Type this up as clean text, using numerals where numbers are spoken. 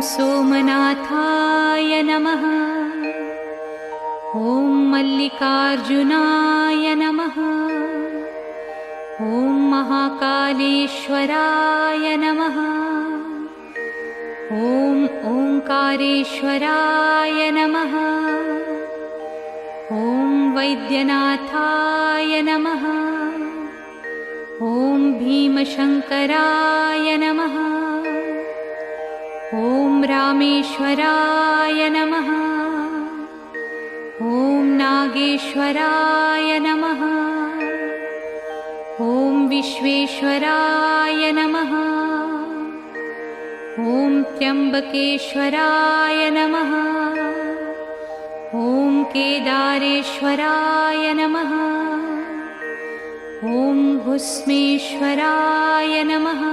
सोमनाथाय नमः। ॐ मल्लिकार्जुनाय नमः। ॐ महाकालेश्वराय नमः। ॐ ओंकारेश्वराय नमः। ॐ वैद्यनाथाय नमः। ॐ भीमशंकराय नमः। ॐ रामेश्वराय नमः। ॐ नागेश्वराय नमः। ॐ विश्वेश्वराय नमः। ॐ त्र्यंबकेश्वराय नमः। ॐ केदारेश्वराय नमः। ॐ भुस्मेश्वराय नमः।